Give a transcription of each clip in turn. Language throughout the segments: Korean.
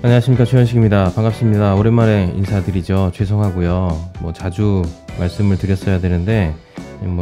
안녕하십니까, 최현식입니다. 반갑습니다. 오랜만에 인사드리죠. 죄송하고요. 자주 말씀을 드렸어야 되는데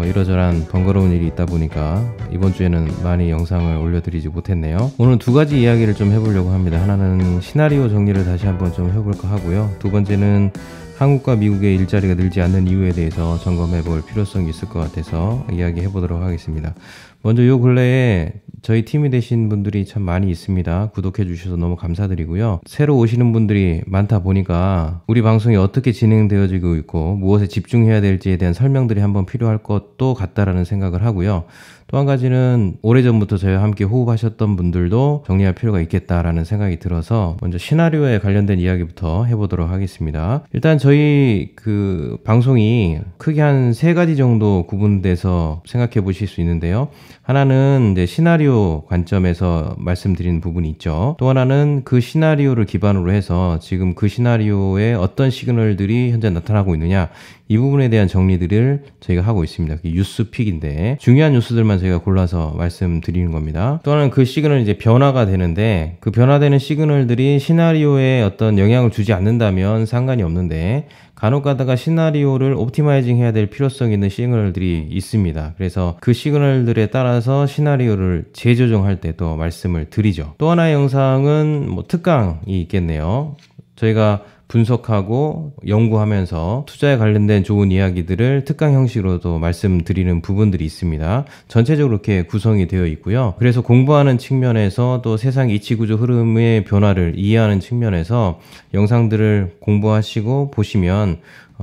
이러저런 번거로운 일이 있다 보니까 이번 주에는 많이 영상을 올려드리지 못했네요. 오늘 두 가지 이야기를 좀 해보려고 합니다. 하나는 시나리오 정리를 다시 한번 좀 해볼까 하고요. 두 번째는 한국과 미국의 일자리가 늘지 않는 이유에 대해서 점검해 볼 필요성이 있을 것 같아서 이야기해 보도록 하겠습니다. 먼저 요 근래에 저희 팀이 되신 분들이 참 많이 있습니다. 구독해 주셔서 너무 감사드리고요. 새로 오시는 분들이 많다 보니까 우리 방송이 어떻게 진행되어지고 있고 무엇에 집중해야 될지에 대한 설명들이 한번 필요할 것도 같다라는 생각을 하고요. 또 한 가지는 오래전부터 저희와 함께 호흡하셨던 분들도 정리할 필요가 있겠다라는 생각이 들어서 먼저 시나리오에 관련된 이야기부터 해보도록 하겠습니다. 일단 저희 그 방송이 크게 한 세 가지 정도 구분돼서 생각해 보실 수 있는데요. 하나는 이제 시나리오 관점에서 말씀드리는 부분이 있죠. 또 하나는 그 시나리오를 기반으로 해서 지금 그 시나리오에 어떤 시그널들이 현재 나타나고 있느냐, 이 부분에 대한 정리들을 저희가 하고 있습니다. 뉴스픽인데 중요한 뉴스들만 저희가 골라서 말씀드리는 겁니다. 또 하나는 그 시그널이 이제 변화가 되는데 그 변화되는 시그널들이 시나리오에 어떤 영향을 주지 않는다면 상관이 없는데 간혹 가다가 시나리오를 옵티마이징 해야 될 필요성이 있는 시그널들이 있습니다. 그래서 그 시그널들에 따라서 시나리오를 재조정할 때 또 말씀을 드리죠. 또 하나의 영상은 특강이 있겠네요. 저희가 분석하고 연구하면서 투자에 관련된 좋은 이야기들을 특강 형식으로도 말씀드리는 부분들이 있습니다. 전체적으로 이렇게 구성이 되어 있고요. 그래서 공부하는 측면에서 또 세상 이치구조 흐름의 변화를 이해하는 측면에서 영상들을 공부하시고 보시면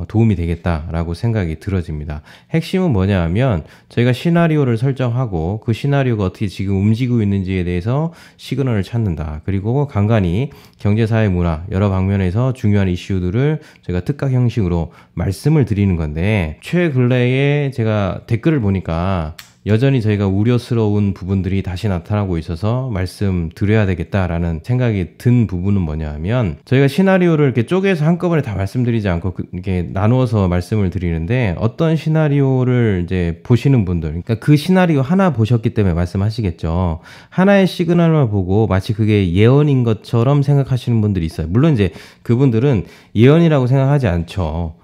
도움이 되겠다라고 생각이 들어집니다. 핵심은 뭐냐 하면 저희가 시나리오를 설정하고 그 시나리오가 어떻게 지금 움직이고 있는지에 대해서 시그널을 찾는다. 그리고 간간히 경제, 사회, 문화 여러 방면에서 중요한 이슈들을 저희가 특강 형식으로 말씀을 드리는 건데 최근래에 제가 댓글을 보니까 여전히 저희가 우려스러운 부분들이 다시 나타나고 있어서 말씀드려야 되겠다라는 생각이 든 부분은 뭐냐 하면 저희가 시나리오를 이렇게 쪼개서 한꺼번에 다 말씀드리지 않고 이렇게 나누어서 말씀을 드리는데 어떤 시나리오를 이제 보시는 분들, 그러니까 그 시나리오 하나 보셨기 때문에 말씀하시겠죠. 하나의 시그널만 보고 마치 그게 예언인 것처럼 생각하시는 분들이 있어요. 물론 이제 그분들은 예언이라고 생각하지 않죠.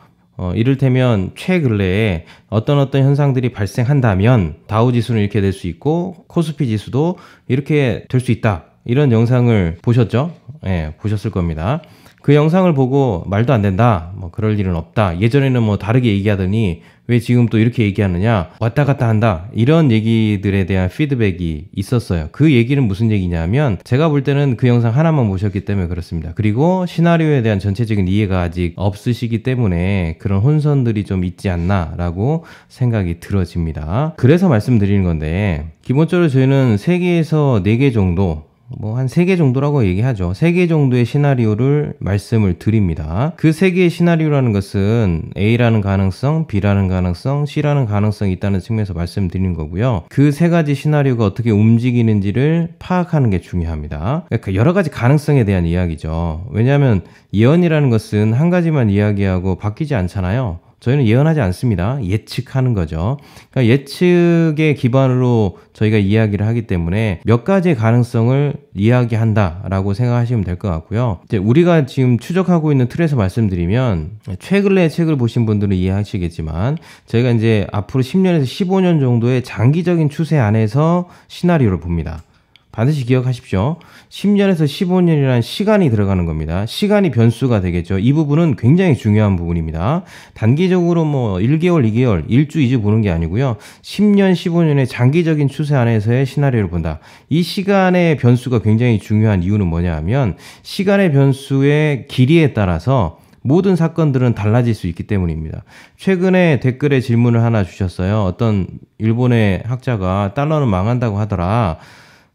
이를테면 최근래에 어떤 현상들이 발생한다면 다우 지수는 이렇게 될 수 있고 코스피 지수도 이렇게 될 수 있다. 이런 영상을 보셨죠? 네, 보셨을 겁니다. 그 영상을 보고 말도 안 된다. 그럴 일은 없다. 예전에는 다르게 얘기하더니 왜 지금 또 이렇게 얘기하느냐. 왔다 갔다 한다. 이런 얘기들에 대한 피드백이 있었어요. 그 얘기는 무슨 얘기냐면 제가 볼 때는 그 영상 하나만 보셨기 때문에 그렇습니다. 그리고 시나리오에 대한 전체적인 이해가 아직 없으시기 때문에 그런 혼선들이 좀 있지 않나 라고 생각이 들어집니다. 그래서 말씀드리는 건데 기본적으로 저희는 3개에서 4개 정도 한 3개 정도라고 얘기하죠. 3개 정도의 시나리오를 말씀을 드립니다. 그 3개의 시나리오라는 것은 A라는 가능성, B라는 가능성, C라는 가능성이 있다는 측면에서 말씀드리는 거고요. 그 3가지 시나리오가 어떻게 움직이는지를 파악하는 게 중요합니다. 그러니까 여러 가지 가능성에 대한 이야기죠. 왜냐하면 예언이라는 것은 한 가지만 이야기하고 바뀌지 않잖아요. 저희는 예언하지 않습니다. 예측하는 거죠. 그러니까 예측의 기반으로 저희가 이야기를 하기 때문에 몇 가지의 가능성을 이야기한다라고 생각하시면 될 것 같고요. 이제 우리가 지금 추적하고 있는 틀에서 말씀드리면 최근에 책을 보신 분들은 이해하시겠지만 저희가 이제 앞으로 10년에서 15년 정도의 장기적인 추세 안에서 시나리오를 봅니다. 반드시 기억하십시오. 10년에서 15년이라는 시간이 들어가는 겁니다. 시간이 변수가 되겠죠. 이 부분은 굉장히 중요한 부분입니다. 단기적으로 1개월, 2개월, 1주, 2주 보는 게 아니고요. 10년, 15년의 장기적인 추세 안에서의 시나리오를 본다. 이 시간의 변수가 굉장히 중요한 이유는 뭐냐 하면 시간의 변수의 길이에 따라서 모든 사건들은 달라질 수 있기 때문입니다. 최근에 댓글에 질문을 하나 주셨어요. 어떤 일본의 학자가 달러는 망한다고 하더라.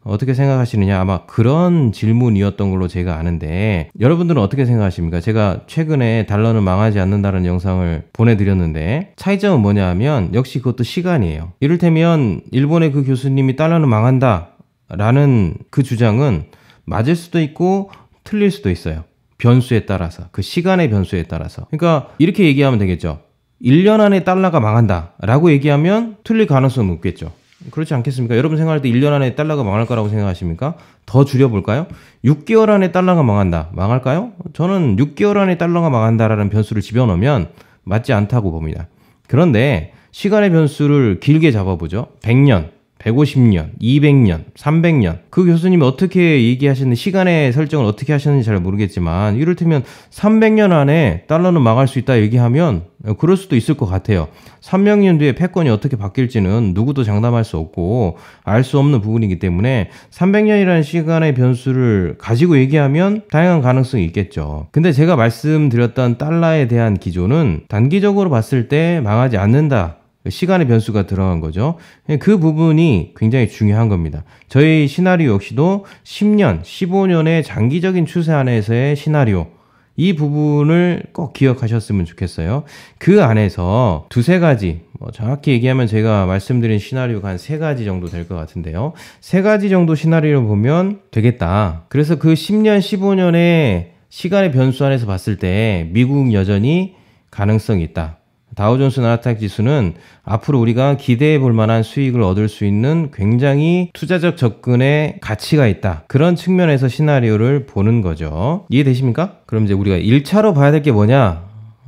어떻게 생각하시느냐? 아마 그런 질문이었던 걸로 제가 아는데 여러분들은 어떻게 생각하십니까? 제가 최근에 달러는 망하지 않는다는 영상을 보내드렸는데 차이점은 뭐냐 하면 역시 그것도 시간이에요. 이를테면 일본의 그 교수님이 달러는 망한다 라는 그 주장은 맞을 수도 있고 틀릴 수도 있어요. 변수에 따라서, 그 시간의 변수에 따라서. 그러니까 이렇게 얘기하면 되겠죠. 1년 안에 달러가 망한다 라고 얘기하면 틀릴 가능성은 높겠죠. 그렇지 않겠습니까? 여러분 생각할 때 1년 안에 달러가 망할 거라고 생각하십니까? 더 줄여볼까요? 6개월 안에 달러가 망한다. 망할까요? 저는 6개월 안에 달러가 망한다라는 변수를 집어넣으면 맞지 않다고 봅니다. 그런데 시간의 변수를 길게 잡아보죠. 100년, 150년, 200년, 300년. 그 교수님이 어떻게 얘기하셨는지, 시간의 설정을 어떻게 하셨는지 잘 모르겠지만, 이를테면 300년 안에 달러는 망할 수 있다 얘기하면 그럴 수도 있을 것 같아요. 300년 뒤에 패권이 어떻게 바뀔지는 누구도 장담할 수 없고 알 수 없는 부분이기 때문에 300년이라는 시간의 변수를 가지고 얘기하면 다양한 가능성이 있겠죠. 근데 제가 말씀드렸던 달러에 대한 기조는 단기적으로 봤을 때 망하지 않는다, 시간의 변수가 들어간 거죠. 그 부분이 굉장히 중요한 겁니다. 저희 시나리오 역시도 10년, 15년의 장기적인 추세 안에서의 시나리오, 이 부분을 꼭 기억하셨으면 좋겠어요. 그 안에서 두세 가지, 정확히 얘기하면 제가 말씀드린 시나리오가 한 3가지 정도 될 것 같은데요. 3가지 정도 시나리오를 보면 되겠다. 그래서 그 10년, 15년의 시간의 변수 안에서 봤을 때 미국 여전히 가능성이 있다. 다우존스 나스닥 지수는 앞으로 우리가 기대해 볼 만한 수익을 얻을 수 있는 굉장히 투자적 접근의 가치가 있다. 그런 측면에서 시나리오를 보는 거죠. 이해되십니까? 그럼 이제 우리가 1차로 봐야 될 게 뭐냐?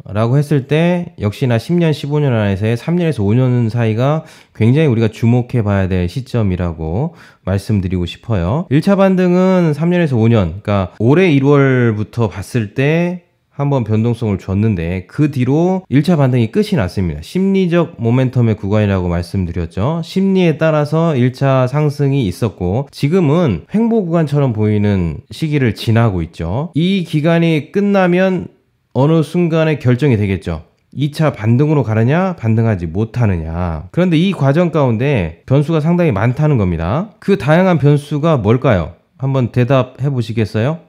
라고 했을 때 역시나 10년, 15년 안에서의 3년에서 5년 사이가 굉장히 우리가 주목해 봐야 될 시점이라고 말씀드리고 싶어요. 1차 반등은 3년에서 5년, 그러니까 올해 1월부터 봤을 때 한번 변동성을 줬는데 그 뒤로 1차 반등이 끝이 났습니다. 심리적 모멘텀의 구간이라고 말씀드렸죠. 심리에 따라서 1차 상승이 있었고 지금은 횡보 구간처럼 보이는 시기를 지나고 있죠. 이 기간이 끝나면 어느 순간에 결정이 되겠죠. 2차 반등으로 가느냐, 반등하지 못하느냐. 그런데 이 과정 가운데 변수가 상당히 많다는 겁니다. 그 다양한 변수가 뭘까요? 한번 대답해 보시겠어요?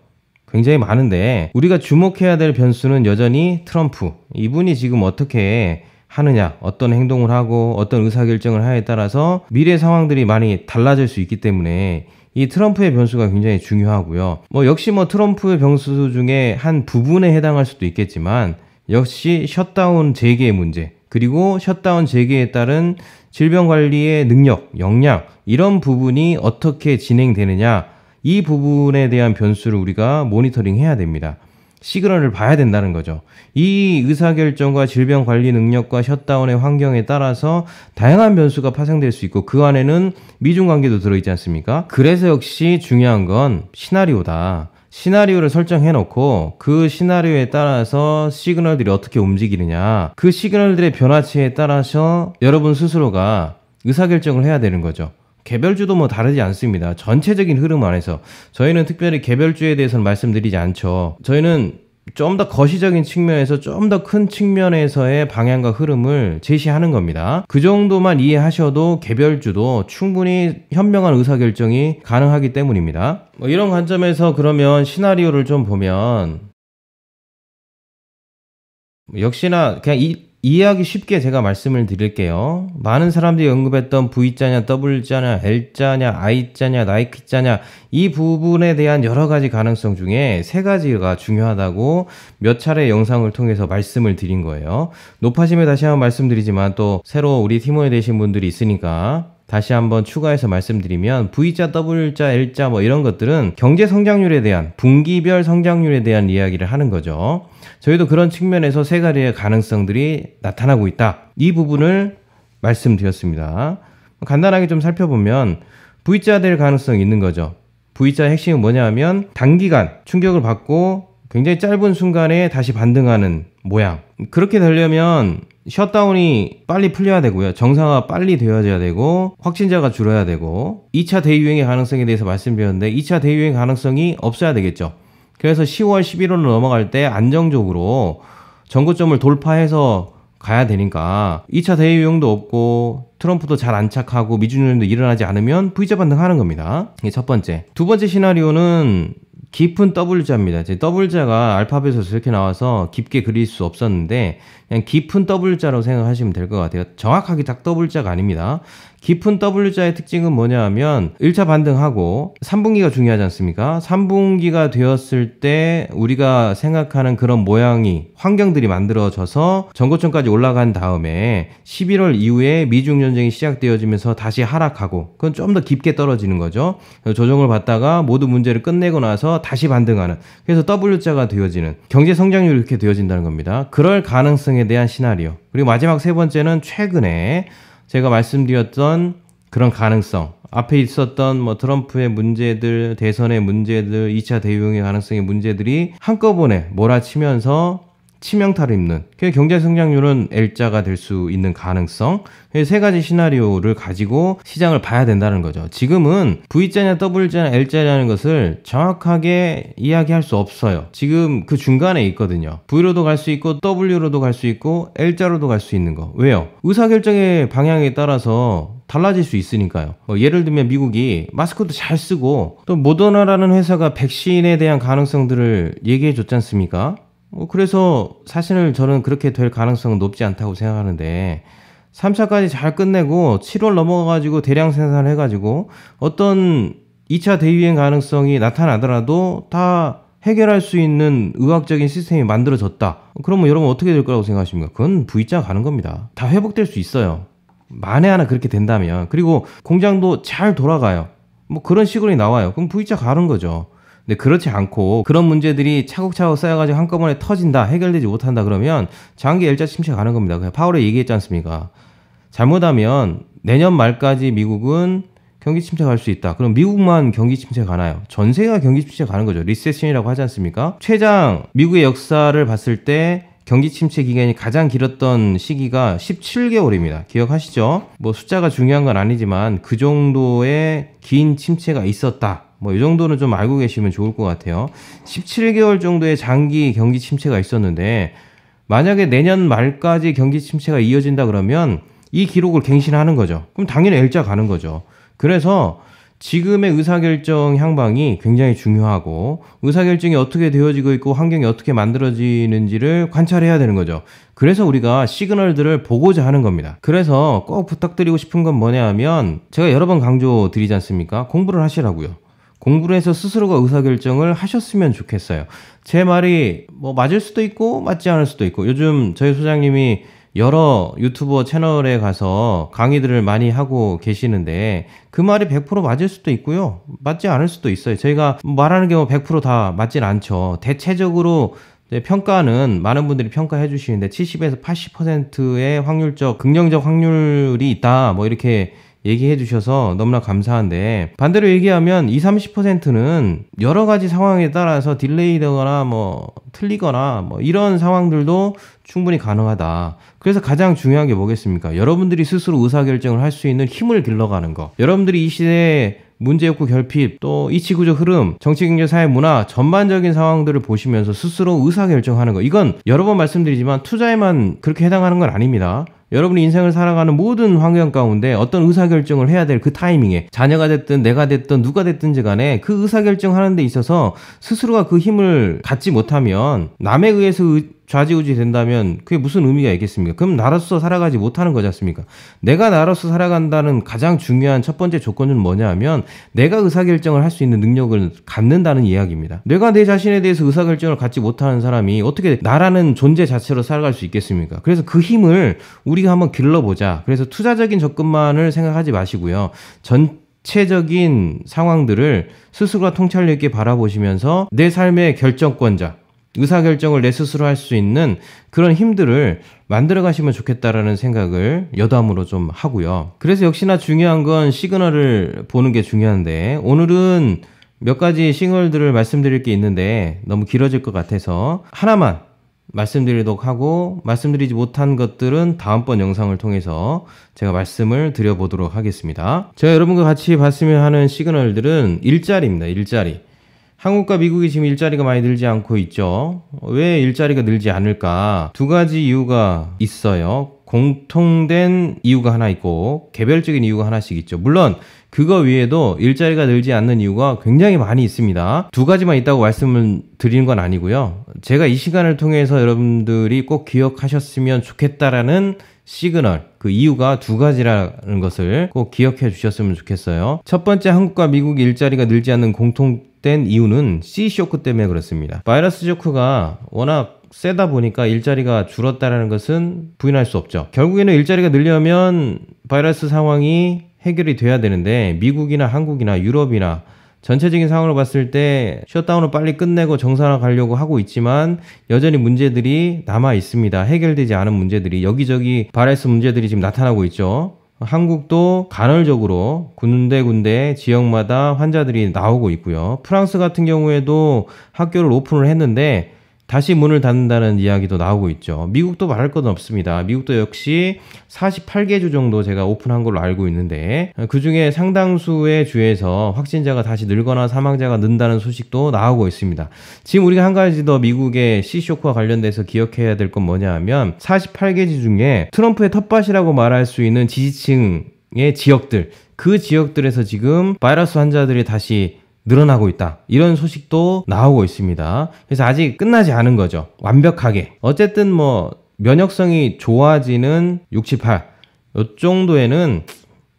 굉장히 많은데 우리가 주목해야 될 변수는 여전히 트럼프. 이분이 지금 어떻게 하느냐, 어떤 행동을 하고 어떤 의사결정을 하느냐에 따라서 미래 상황들이 많이 달라질 수 있기 때문에 이 트럼프의 변수가 굉장히 중요하고요. 역시 트럼프의 변수 중에 한 부분에 해당할 수도 있겠지만 역시 셧다운 재개의 문제, 그리고 셧다운 재개에 따른 질병관리의 능력, 역량, 이런 부분이 어떻게 진행되느냐, 이 부분에 대한 변수를 우리가 모니터링 해야 됩니다. 시그널을 봐야 된다는 거죠. 이 의사결정과 질병관리 능력과 셧다운의 환경에 따라서 다양한 변수가 파생될 수 있고 그 안에는 미중관계도 들어있지 않습니까? 그래서 역시 중요한 건 시나리오다. 시나리오를 설정해 놓고 그 시나리오에 따라서 시그널들이 어떻게 움직이느냐, 그 시그널들의 변화치에 따라서 여러분 스스로가 의사결정을 해야 되는 거죠. 개별주도 다르지 않습니다. 전체적인 흐름 안에서 저희는 특별히 개별주에 대해서는 말씀드리지 않죠. 저희는 좀 더 거시적인 측면에서 좀 더 큰 측면에서의 방향과 흐름을 제시하는 겁니다. 그 정도만 이해하셔도 개별주도 충분히 현명한 의사결정이 가능하기 때문입니다. 이런 관점에서 그러면 시나리오를 좀 보면 역시나 그냥 이해하기 쉽게 제가 말씀을 드릴게요. 많은 사람들이 언급했던 V자냐, W자냐, L자냐, I자냐, 나이키자냐, 이 부분에 대한 여러 가지 가능성 중에 3가지가 중요하다고 몇 차례 영상을 통해서 말씀을 드린 거예요. 높아심에 다시 한번 말씀드리지만 또 새로 우리 팀원이 되신 분들이 있으니까 다시 한번 추가해서 말씀드리면 V자, W자, L자 이런 것들은 경제 성장률에 대한, 분기별 성장률에 대한 이야기를 하는 거죠. 저희도 그런 측면에서 3가지의 가능성들이 나타나고 있다. 이 부분을 말씀드렸습니다. 간단하게 좀 살펴보면 V자 될 가능성이 있는 거죠. V자의 핵심은 뭐냐 하면 단기간 충격을 받고 굉장히 짧은 순간에 다시 반등하는 모양. 그렇게 되려면 셧다운이 빨리 풀려야 되고요. 정상화가 빨리 되어져야 되고 확진자가 줄어야 되고 2차 대유행의 가능성에 대해서 말씀드렸는데 2차 대유행 가능성이 없어야 되겠죠. 그래서 10월, 11월로 넘어갈 때 안정적으로 전고점을 돌파해서 가야 되니까 2차 대유행도 없고 트럼프도 잘 안착하고 미중연도 일어나지 않으면 V자 반등하는 겁니다. 이게 첫 번째. 두 번째 시나리오는 깊은 W자입니다. W자가 알파벳에서 이렇게 나와서 깊게 그릴 수 없었는데 그냥 깊은 W자라고 생각하시면 될 것 같아요. 정확하게 딱 W자가 아닙니다. 깊은 W자의 특징은 뭐냐 하면 1차 반등하고 3분기가 중요하지 않습니까? 3분기가 되었을 때 우리가 생각하는 그런 모양이 환경들이 만들어져서 전고점까지 올라간 다음에 11월 이후에 미중 전쟁이 시작되어지면서 다시 하락하고 그건 좀 더 깊게 떨어지는 거죠. 조정을 받다가 모두 문제를 끝내고 나서 다시 반등하는, 그래서 W자가 되어지는 경제 성장률이 이렇게 되어진다는 겁니다. 그럴 가능성에 대한 시나리오. 그리고 마지막 세 번째는 최근에 제가 말씀드렸던 그런 가능성, 앞에 있었던 뭐 트럼프의 문제들, 대선의 문제들, 2차 대유행의 가능성의 문제들이 한꺼번에 몰아치면서 치명타를 입는, 경제 성장률은 L자가 될 수 있는 가능성, 세 가지 시나리오를 가지고 시장을 봐야 된다는 거죠. 지금은 V자냐 W자냐 L자냐는 것을 정확하게 이야기할 수 없어요. 지금 그 중간에 있거든요. V로도 갈 수 있고 W로도 갈 수 있고 L자로도 갈 수 있는 거. 왜요? 의사결정의 방향에 따라서 달라질 수 있으니까요. 예를 들면 미국이 마스크도 잘 쓰고 또 모더나라는 회사가 백신에 대한 가능성들을 얘기해 줬지 않습니까? 그래서 사실은 저는 그렇게 될 가능성은 높지 않다고 생각하는데 3차까지 잘 끝내고 7월 넘어가가지고 대량 생산을 해가지고 어떤 2차 대유행 가능성이 나타나더라도 다 해결할 수 있는 의학적인 시스템이 만들어졌다. 그러면 여러분 어떻게 될 거라고 생각하십니까? 그건 V자 가는 겁니다. 다 회복될 수 있어요. 만에 하나 그렇게 된다면. 그리고 공장도 잘 돌아가요. 뭐 그런 식으로 나와요. 그럼 V자 가는 거죠. 근데 그렇지 않고 그런 문제들이 차곡차곡 쌓여가지고 한꺼번에 터진다, 해결되지 못한다 그러면 장기 L자 침체 가는 겁니다. 그냥 파월이 얘기했지 않습니까? 잘못하면 내년 말까지 미국은 경기 침체 갈 수 있다. 그럼 미국만 경기 침체 가나요? 전 세계가 경기 침체 가는 거죠. 리세션이라고 하지 않습니까? 최장 미국의 역사를 봤을 때 경기 침체 기간이 가장 길었던 시기가 17개월입니다. 기억하시죠? 뭐 숫자가 중요한 건 아니지만 그 정도의 긴 침체가 있었다. 뭐 이 정도는 좀 알고 계시면 좋을 것 같아요. 17개월 정도의 장기 경기 침체가 있었는데 만약에 내년 말까지 경기 침체가 이어진다 그러면 이 기록을 갱신하는 거죠. 그럼 당연히 L자 가는 거죠. 그래서 지금의 의사결정 향방이 굉장히 중요하고 의사결정이 어떻게 되어지고 있고 환경이 어떻게 만들어지는지를 관찰해야 되는 거죠. 그래서 우리가 시그널들을 보고자 하는 겁니다. 그래서 꼭 부탁드리고 싶은 건 뭐냐 하면 제가 여러 번 강조드리지 않습니까? 공부를 하시라고요. 공부를 해서 스스로가 의사결정을 하셨으면 좋겠어요. 제 말이 뭐 맞을 수도 있고 맞지 않을 수도 있고, 요즘 저희 소장님이 여러 유튜버 채널에 가서 강의들을 많이 하고 계시는데 그 말이 100% 맞을 수도 있고요. 맞지 않을 수도 있어요. 저희가 말하는 게 뭐 100% 다 맞진 않죠. 대체적으로 평가는 많은 분들이 평가해 주시는데 70에서 80%의 확률적, 긍정적 확률이 있다. 뭐 이렇게 얘기해 주셔서 너무나 감사한데, 반대로 얘기하면 20, 30%는 여러 가지 상황에 따라서 딜레이 되거나 뭐 틀리거나 뭐 이런 상황들도 충분히 가능하다. 그래서 가장 중요한 게 뭐겠습니까? 여러분들이 스스로 의사결정을 할 수 있는 힘을 길러가는 거. 여러분들이 이 시대에 문제였고 결핍, 또 이치구조 흐름, 정치, 경제, 사회, 문화 전반적인 상황들을 보시면서 스스로 의사결정하는 거. 이건 여러 번 말씀드리지만 투자에만 그렇게 해당하는 건 아닙니다. 여러분이 인생을 살아가는 모든 환경 가운데 어떤 의사결정을 해야 될 그 타이밍에 자녀가 됐든 내가 됐든 누가 됐든지 간에 그 의사결정하는 데 있어서 스스로가 그 힘을 갖지 못하면 남에 의해서 좌지우지 된다면 그게 무슨 의미가 있겠습니까? 그럼 나로서 살아가지 못하는 거지 않습니까? 내가 나로서 살아간다는 가장 중요한 첫 번째 조건은 뭐냐 하면 내가 의사결정을 할 수 있는 능력을 갖는다는 이야기입니다. 내가 내 자신에 대해서 의사결정을 갖지 못하는 사람이 어떻게 나라는 존재 자체로 살아갈 수 있겠습니까? 그래서 그 힘을 우리가 한번 길러보자. 그래서 투자적인 접근만을 생각하지 마시고요. 전체적인 상황들을 스스로가 통찰력 있게 바라보시면서 내 삶의 결정권자, 의사결정을 내 스스로 할 수 있는 그런 힘들을 만들어 가시면 좋겠다라는 생각을 여담으로 좀 하고요. 그래서 역시나 중요한 건 시그널을 보는 게 중요한데, 오늘은 몇 가지 시그널들을 말씀드릴 게 있는데 너무 길어질 것 같아서 하나만 말씀드리도록 하고, 말씀드리지 못한 것들은 다음번 영상을 통해서 제가 말씀을 드려보도록 하겠습니다. 제가 여러분과 같이 봤으면 하는 시그널들은 일자리입니다. 일자리. 한국과 미국이 지금 일자리가 많이 늘지 않고 있죠. 왜 일자리가 늘지 않을까? 두 가지 이유가 있어요. 공통된 이유가 하나 있고 개별적인 이유가 하나씩 있죠. 물론 그거 외에도 일자리가 늘지 않는 이유가 굉장히 많이 있습니다. 두 가지만 있다고 말씀을 드리는 건 아니고요. 제가 이 시간을 통해서 여러분들이 꼭 기억하셨으면 좋겠다라는 시그널, 그 이유가 두 가지라는 것을 꼭 기억해 주셨으면 좋겠어요. 첫 번째, 한국과 미국의 일자리가 늘지 않는 공통된 이유는 C-쇼크 때문에 그렇습니다. 바이러스 쇼크가 워낙 세다 보니까 일자리가 줄었다는 것은 부인할 수 없죠. 결국에는 일자리가 늘려면 바이러스 상황이 해결이 돼야 되는데 미국이나 한국이나 유럽이나 전체적인 상황을 봤을 때 셧다운을 빨리 끝내고 정상화 가려고 하고 있지만 여전히 문제들이 남아 있습니다. 해결되지 않은 문제들이 여기저기 바이러스 문제들이 지금 나타나고 있죠. 한국도 간헐적으로 군데 지역마다 환자들이 나오고 있고요. 프랑스 같은 경우에도 학교를 오픈을 했는데 다시 문을 닫는다는 이야기도 나오고 있죠. 미국도 말할 건 없습니다. 미국도 역시 48개 주 정도 제가 오픈한 걸로 알고 있는데 그 중에 상당수의 주에서 확진자가 다시 늘거나 사망자가 는다는 소식도 나오고 있습니다. 지금 우리가 한 가지 더 미국의 C쇼크와 관련돼서 기억해야 될 건 뭐냐 하면 48개 주 중에 트럼프의 텃밭이라고 말할 수 있는 지지층의 지역들, 그 지역들에서 지금 바이러스 환자들이 다시 늘어나고 있다. 이런 소식도 나오고 있습니다. 그래서 아직 끝나지 않은 거죠. 완벽하게. 어쨌든 뭐 면역성이 좋아지는 6, 7, 8. 이 정도에는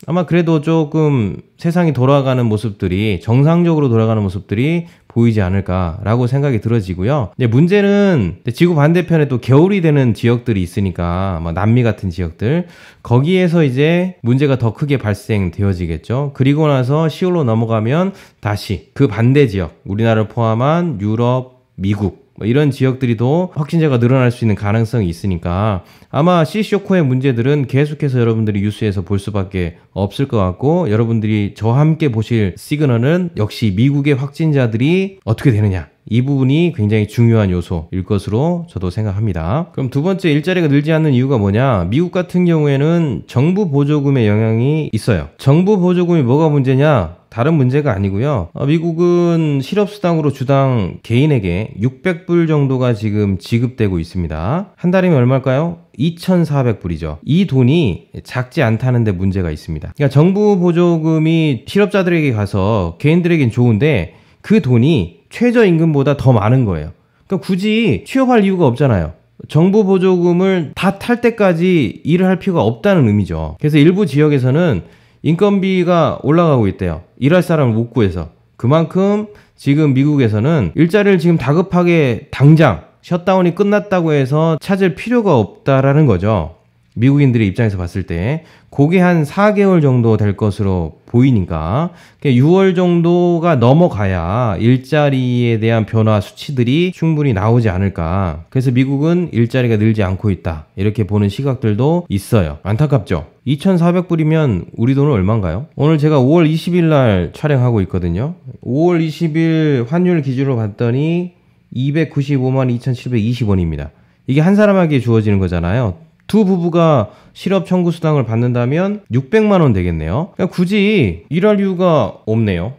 아마 그래도 조금 세상이 돌아가는 모습들이 정상적으로 돌아가는 모습들이 보이지 않을까라고 생각이 들어지고요. 근데 문제는 지구 반대편에 또 겨울이 되는 지역들이 있으니까 뭐 남미 같은 지역들 거기에서 이제 문제가 더 크게 발생되어지겠죠. 그리고 나서 10월로 넘어가면 다시 그 반대 지역 우리나라를 포함한 유럽, 미국 뭐 이런 지역들이 더 확진자가 늘어날 수 있는 가능성이 있으니까 아마 C쇼크의 문제들은 계속해서 여러분들이 뉴스에서 볼 수밖에 없을 것 같고 여러분들이 저와 함께 보실 시그널은 역시 미국의 확진자들이 어떻게 되느냐 이 부분이 굉장히 중요한 요소일 것으로 저도 생각합니다. 그럼 두 번째, 일자리가 늘지 않는 이유가 뭐냐? 미국 같은 경우에는 정부 보조금의 영향이 있어요. 정부 보조금이 뭐가 문제냐? 다른 문제가 아니고요. 미국은 실업수당으로 주당 개인에게 600불 정도가 지금 지급되고 있습니다. 한 달이면 얼마일까요? 2,400불이죠. 이 돈이 작지 않다는 데 문제가 있습니다. 그러니까 정부 보조금이 실업자들에게 가서 개인들에겐 좋은데 그 돈이 최저임금보다 더 많은 거예요. 그러니까 굳이 취업할 이유가 없잖아요. 정부 보조금을 다 탈 때까지 일을 할 필요가 없다는 의미죠. 그래서 일부 지역에서는 인건비가 올라가고 있대요. 일할 사람을 못 구해서. 그만큼 지금 미국에서는 일자리를 지금 다급하게 당장 셧다운이 끝났다고 해서 찾을 필요가 없다라는 거죠. 미국인들의 입장에서 봤을 때 그게 한 4개월 정도 될 것으로 보이니까 6월 정도가 넘어가야 일자리에 대한 변화 수치들이 충분히 나오지 않을까. 그래서 미국은 일자리가 늘지 않고 있다 이렇게 보는 시각들도 있어요. 안타깝죠. 2,400불이면 우리 돈은 얼마인가요? 오늘 제가 5월 20일 날 촬영하고 있거든요. 5월 20일 환율 기준으로 봤더니 295만 2,720원입니다. 이게 한 사람에게 주어지는 거잖아요. 두 부부가 실업 청구 수당을 받는다면 600만 원 되겠네요. 그러니까 굳이 일할 이유가 없네요.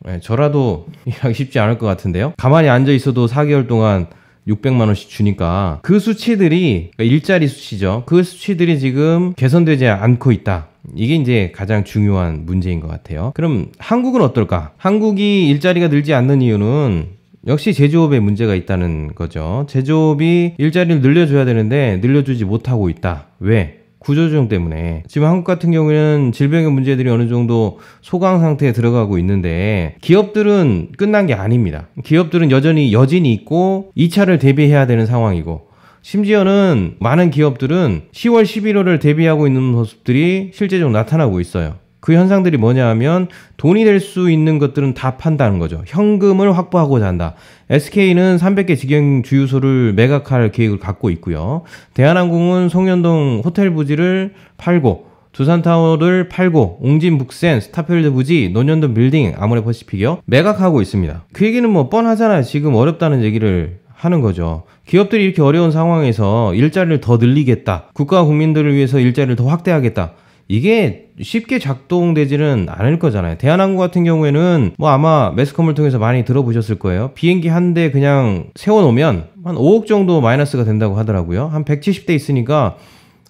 네, 저라도 일하기 쉽지 않을 것 같은데요. 가만히 앉아 있어도 4개월 동안 600만 원씩 주니까 그 수치들이 그러니까 일자리 수치죠. 그 수치들이 지금 개선되지 않고 있다. 이게 이제 가장 중요한 문제인 것 같아요. 그럼 한국은 어떨까? 한국이 일자리가 늘지 않는 이유는 역시 제조업에 문제가 있다는 거죠. 제조업이 일자리를 늘려줘야 되는데 늘려주지 못하고 있다. 왜? 구조조정 때문에. 지금 한국 같은 경우에는 질병의 문제들이 어느 정도 소강 상태에 들어가고 있는데 기업들은 끝난 게 아닙니다. 기업들은 여진이 있고 2차를 대비해야 되는 상황이고 심지어는 많은 기업들은 10월, 11월을 대비하고 있는 모습들이 실제적으로 나타나고 있어요. 그 현상들이 뭐냐 하면 돈이 될 수 있는 것들은 다 판다는 거죠. 현금을 확보하고자 한다. SK는 300개 직영 주유소를 매각할 계획을 갖고 있고요. 대한항공은 송년동 호텔 부지를 팔고 두산타워를 팔고 옹진 북센, 스타필드 부지, 논현동 빌딩, 아모레퍼시픽이요. 매각하고 있습니다. 그 얘기는 뭐 뻔하잖아요. 지금 어렵다는 얘기를 하는 거죠. 기업들이 이렇게 어려운 상황에서 일자리를 더 늘리겠다. 국가와 국민들을 위해서 일자리를 더 확대하겠다. 이게 쉽게 작동되지는 않을 거잖아요. 대한항공 같은 경우에는 뭐 아마 매스컴을 통해서 많이 들어보셨을 거예요. 비행기 한 대 그냥 세워놓으면 한 5억 정도 마이너스가 된다고 하더라고요. 한 170대 있으니까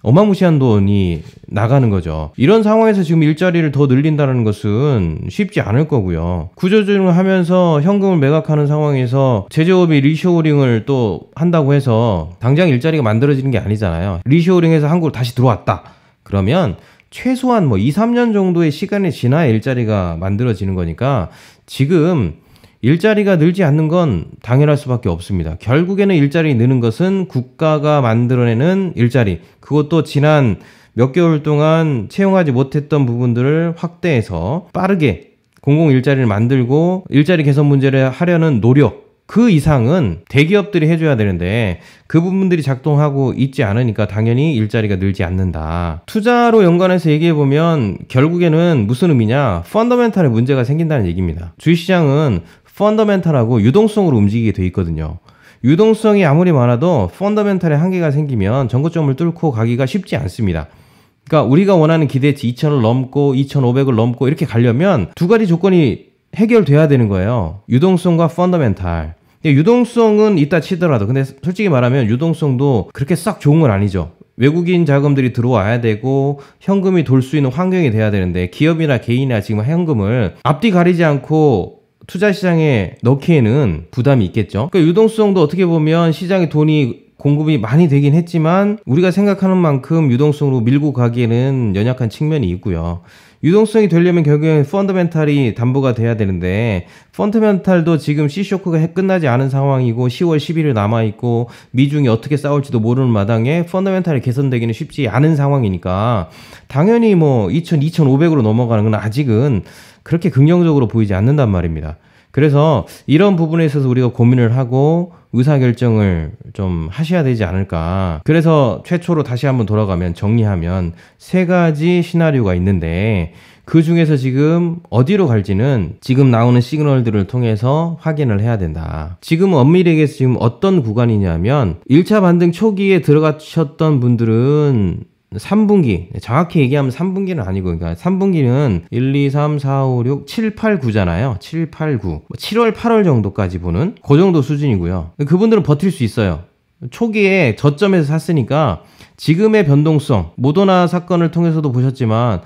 어마무시한 돈이 나가는 거죠. 이런 상황에서 지금 일자리를 더 늘린다는 것은 쉽지 않을 거고요. 구조조정을 하면서 현금을 매각하는 상황에서 제조업이 리쇼어링을 또 한다고 해서 당장 일자리가 만들어지는 게 아니잖아요. 리쇼어링해서 한국으로 다시 들어왔다. 그러면 최소한 뭐 2, 3년 정도의 시간이 지나야 일자리가 만들어지는 거니까 지금 일자리가 늘지 않는 건 당연할 수밖에 없습니다. 결국에는 일자리 느는 것은 국가가 만들어내는 일자리, 그것도 지난 몇 개월 동안 채용하지 못했던 부분들을 확대해서 빠르게 공공 일자리를 만들고 일자리 개선 문제를 하려는 노력, 그 이상은 대기업들이 해줘야 되는데 그 부분들이 작동하고 있지 않으니까 당연히 일자리가 늘지 않는다. 투자로 연관해서 얘기해보면 결국에는 무슨 의미냐, 펀더멘탈에 문제가 생긴다는 얘기입니다. 주식시장은 펀더멘탈하고 유동성으로 움직이게 돼 있거든요. 유동성이 아무리 많아도 펀더멘탈에 한계가 생기면 전고점을 뚫고 가기가 쉽지 않습니다. 그러니까 우리가 원하는 기대치 2,000을 넘고 2,500을 넘고 이렇게 가려면 두 가지 조건이 해결돼야 되는 거예요. 유동성과 펀더멘탈. 유동성은 있다 치더라도 근데 솔직히 말하면 유동성도 그렇게 싹 좋은 건 아니죠. 외국인 자금들이 들어와야 되고 현금이 돌 수 있는 환경이 돼야 되는데 기업이나 개인이나 지금 현금을 앞뒤 가리지 않고 투자시장에 넣기에는 부담이 있겠죠. 그러니까 유동성도 어떻게 보면 시장에 돈이 공급이 많이 되긴 했지만 우리가 생각하는 만큼 유동성으로 밀고 가기에는 연약한 측면이 있고요. 유동성이 되려면 결국엔 펀더멘탈이 담보가 돼야 되는데 펀더멘탈도 지금 C쇼크가 끝나지 않은 상황이고 10월 11일 남아있고 미중이 어떻게 싸울지도 모르는 마당에 펀더멘탈이 개선되기는 쉽지 않은 상황이니까 당연히 뭐 2,500으로 넘어가는 건 아직은 그렇게 긍정적으로 보이지 않는단 말입니다. 그래서 이런 부분에 있어서 우리가 고민을 하고 의사결정을 좀 하셔야 되지 않을까. 그래서 최초로 다시 한번 돌아가면 정리하면 세 가지 시나리오가 있는데 그 중에서 지금 어디로 갈지는 지금 나오는 시그널들을 통해서 확인을 해야 된다. 지금 엄밀하게 지금 어떤 구간이냐면 1차 반등 초기에 들어가셨던 분들은 3분기, 정확히 얘기하면 3분기는 아니고, 그러니까 3분기는 1, 2, 3, 4, 5, 6, 7, 8, 9잖아요. 7, 8, 9. 7월, 8월 정도까지 보는 그 정도 수준이고요. 그분들은 버틸 수 있어요. 초기에 저점에서 샀으니까 지금의 변동성, 모더나 사건을 통해서도 보셨지만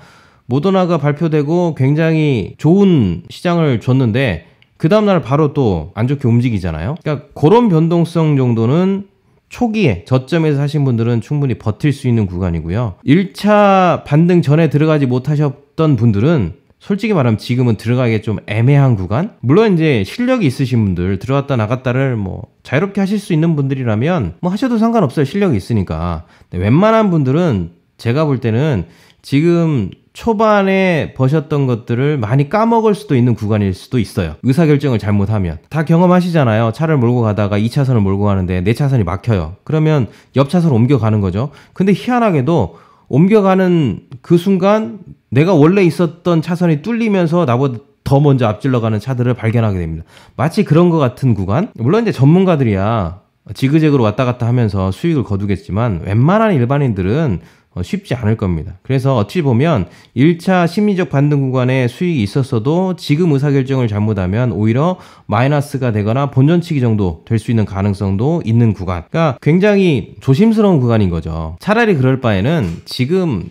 모더나가 발표되고 굉장히 좋은 시장을 줬는데 그 다음날 바로 또 안 좋게 움직이잖아요. 그러니까 그런 변동성 정도는 초기에 저점에서 사신 분들은 충분히 버틸 수 있는 구간이고요. 1차 반등 전에 들어가지 못하셨던 분들은 솔직히 말하면 지금은 들어가기 좀 애매한 구간? 물론 이제 실력이 있으신 분들, 들어갔다 나갔다를 뭐 자유롭게 하실 수 있는 분들이라면 뭐 하셔도 상관없어요. 실력이 있으니까. 근데 웬만한 분들은 제가 볼 때는 지금 초반에 버셨던 것들을 많이 까먹을 수도 있는 구간일 수도 있어요. 의사결정을 잘못하면. 다 경험하시잖아요. 차를 몰고 가다가 2차선을 몰고 가는데 4차선이 막혀요. 그러면 옆차선으로 옮겨가는 거죠. 근데 희한하게도 옮겨가는 그 순간 내가 원래 있었던 차선이 뚫리면서 나보다 더 먼저 앞질러 가는 차들을 발견하게 됩니다. 마치 그런 것 같은 구간? 물론 이제 전문가들이야 지그재그로 왔다 갔다 하면서 수익을 거두겠지만 웬만한 일반인들은 쉽지 않을 겁니다. 그래서 어찌 보면 1차 심리적 반등 구간에 수익이 있었어도 지금 의사결정을 잘못하면 오히려 마이너스가 되거나 본전치기 정도 될 수 있는 가능성도 있는 구간. 그러니까 굉장히 조심스러운 구간인 거죠. 차라리 그럴 바에는 지금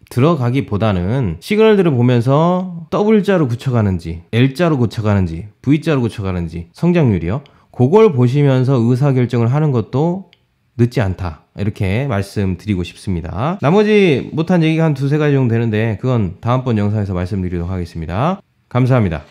들어가기보다는 시그널들을 보면서 W자로 굳혀가는지 L자로 굳혀가는지 V자로 굳혀가는지 성장률이요. 그걸 보시면서 의사결정을 하는 것도 늦지 않다. 이렇게 말씀드리고 싶습니다. 나머지 못한 얘기가 한 두세 가지 정도 되는데 그건 다음번 영상에서 말씀드리도록 하겠습니다. 감사합니다.